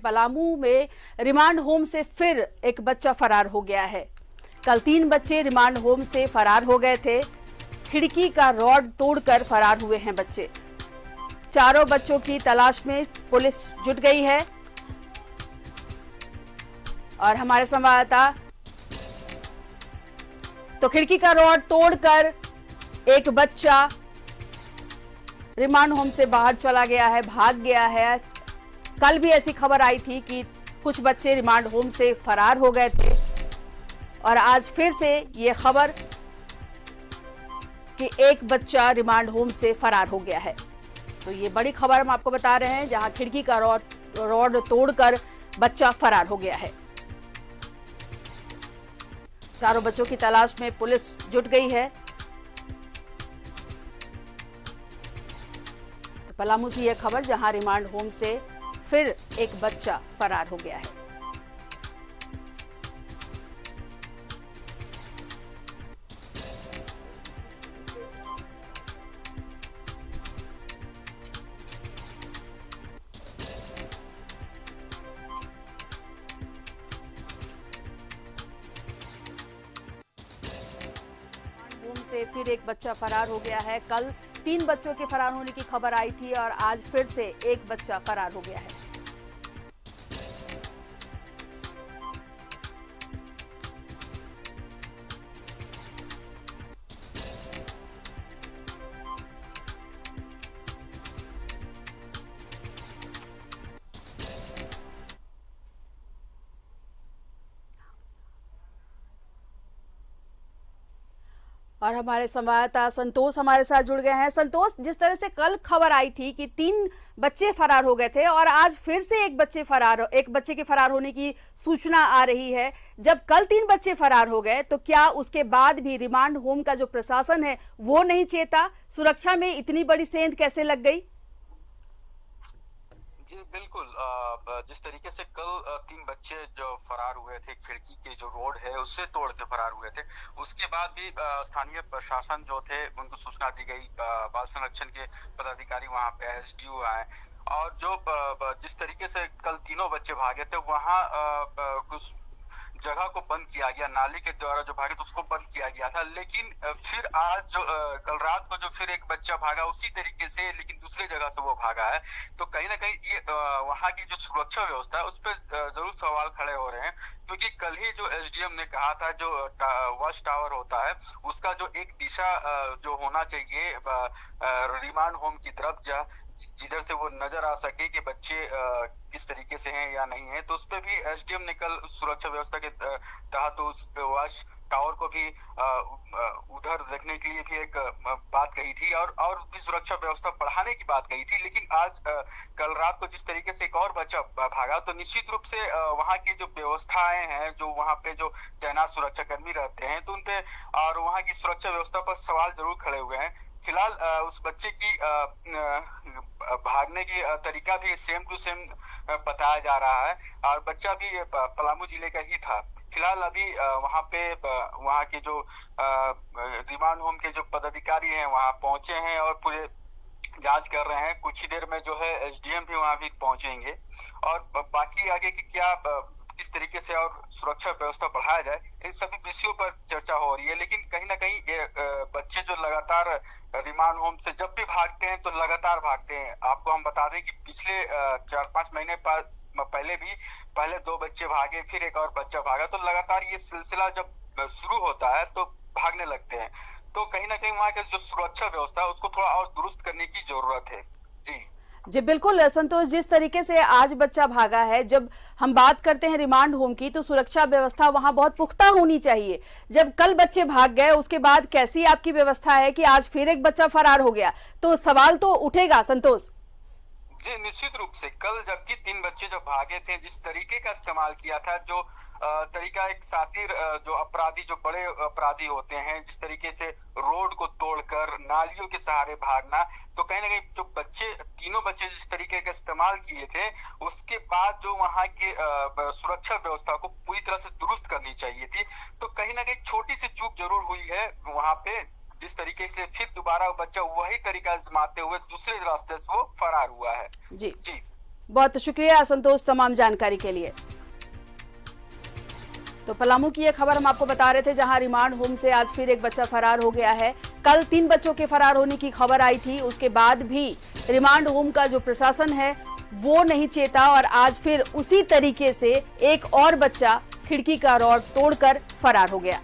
पलामू में remand home से फिर एक बच्चा फरार हो गया है। कल 3 बच्चे रिमांड होम से फरार हो गए थे। खिड़की का रॉड तोड़कर फरार हुए हैं बच्चे। चारों बच्चों की तलाश में पुलिस जुट गई है और हमारे संवाददाता तो खिड़की का रॉड तोड़कर एक बच्चा रिमांड होम से बाहर चला गया है, भाग गया है। कल भी ऐसी खबर आई थी कि कुछ बच्चे रिमांड होम से फरार हो गए थे और आज फिर से ये खबर कि एक बच्चा रिमांड होम से फरार हो गया है। तो ये बड़ी खबर हम आपको बता रहे हैं, जहां खिड़की का रॉड तोड़कर बच्चा फरार हो गया है। चारों बच्चों की तलाश में पुलिस जुट गई है। तो पलामू से यह खबर, जहां रिमांड होम से फिर एक बच्चा फरार हो गया है। होम से फिर एक बच्चा फरार हो गया है। कल 3 बच्चों के फरार होने की खबर आई थी और आज फिर से एक बच्चा फरार हो गया है। और हमारे संवाददाता संतोष हमारे साथ जुड़ गए हैं। संतोष, जिस तरह से कल खबर आई थी कि 3 बच्चे फरार हो गए थे और आज फिर से एक बच्चे के फरार होने की सूचना आ रही है। जब कल 3 बच्चे फरार हो गए तो क्या उसके बाद भी रिमांड होम का जो प्रशासन है वो नहीं चेता? सुरक्षा में इतनी बड़ी सेंध कैसे लग गई? जी बिल्कुल, जिस तरीके से कल 3 बच्चे जो फरार हुए थे, खिड़की के जो रोड है उससे तोड़ के फरार हुए थे, उसके बाद भी स्थानीय प्रशासन जो थे उनको सूचना दी गई। बाल संरक्षण के पदाधिकारी वहां पे एसडीओ आए और जो जिस तरीके से कल तीनों बच्चे भागे थे वहां उस जगह को बंद किया गया, नाली के द्वारा जो भागे तो उसको बंद किया गया था। लेकिन फिर आज जो कल रात को जो फिर एक बच्चा भागा उसी तरीके से, लेकिन दूसरी जगह से वो भागा है। तो कहीं ना कहीं ये वहां की जो सुरक्षा व्यवस्था है उस पर जरूर सवाल खड़े हो रहे हैं, क्योंकि कल ही जो एसडीएम ने कहा था जो वॉच टावर होता है उसका जो एक दिशा जो होना चाहिए रिमांड होम की तरफ जिधर से वो नजर आ सके कि बच्चे किस तरीके से हैं या नहीं है, तो उस पर भी एसडीएम ने कल सुरक्षा व्यवस्था के तहत उस वॉच टावर को भी उधर देखने के लिए भी एक बात कही थी और भी सुरक्षा व्यवस्था बढ़ाने की बात कही थी। लेकिन आज कल रात को जिस तरीके से एक और बच्चा भागा तो निश्चित रूप से वहां की जो व्यवस्थाएं हैं, जो वहां पे जो तैनात सुरक्षा कर्मी रहते हैं, तो उनपे और वहां की सुरक्षा व्यवस्था पर सवाल जरूर खड़े हुए हैं। फिलहाल उस बच्चे की भागने की तरीका भी सेम टू सेम बताया जा रहा है और बच्चा भी पलामू जिले का ही था। फिलहाल अभी वहां पे वहां के जो रिमांड होम के जो पदाधिकारी हैं वहां पहुंचे हैं और पूरे जांच कर रहे हैं। कुछ ही देर में जो है एसडीएम भी वहां भी पहुंचेंगे और बाकी आगे की क्या किस तरीके से और सुरक्षा व्यवस्था बढ़ाया जाए, इन सभी विषयों पर चर्चा हो रही है। लेकिन कहीं ना कहीं ये बच्चे जो लगातार रिमांड होम से जब भी भागते हैं तो लगातार भागते हैं। आपको हम बता दें कि पिछले 4-5 महीने पहले 2 बच्चे भागे, फिर एक और बच्चा भागा, तो लगातार ये सिलसिला जब शुरू होता है तो भागने लगते हैं। तो कहीं ना कहीं वहाँ की जो सुरक्षा व्यवस्था है उसको थोड़ा और दुरुस्त करने की जरूरत है। जी बिल्कुल संतोष, जिस तरीके से आज बच्चा भागा है, जब हम बात करते हैं रिमांड होम की तो सुरक्षा व्यवस्था वहां बहुत पुख्ता होनी चाहिए। जब कल बच्चे भाग गए उसके बाद कैसी आपकी व्यवस्था है कि आज फिर एक बच्चा फरार हो गया, तो सवाल तो उठेगा संतोष। जी निश्चित रूप से कल जबकि 3 बच्चे जो भागे थे, जिस तरीके का इस्तेमाल किया था, जो तरीका एक सातिर जो अपराधी, जो बड़े अपराधी होते हैं, जिस तरीके से रोड को तोड़कर नालियों के सहारे भागना, तो कहीं ना कहीं जो तीनों बच्चे जिस तरीके का इस्तेमाल किए थे उसके बाद जो वहां के सुरक्षा व्यवस्था को पूरी तरह से दुरुस्त करनी चाहिए थी। तो कहीं ना कहीं छोटी सी चूक जरूर हुई है वहां पे, जिस तरीके से फिर दोबारा बच्चा वही तरीका आजमाते हुए दूसरे रास्ते से वो फरार हुआ है। जी जी बहुत शुक्रिया संतोष तमाम जानकारी के लिए। तो पलामू की यह खबर हम आपको बता रहे थे, जहां रिमांड होम से आज फिर एक बच्चा फरार हो गया है। कल 3 बच्चों के फरार होने की खबर आई थी, उसके बाद भी रिमांड होम का जो प्रशासन है वो नहीं चेता और आज फिर उसी तरीके से एक और बच्चा खिड़की का रॉड तोड़कर फरार हो गया।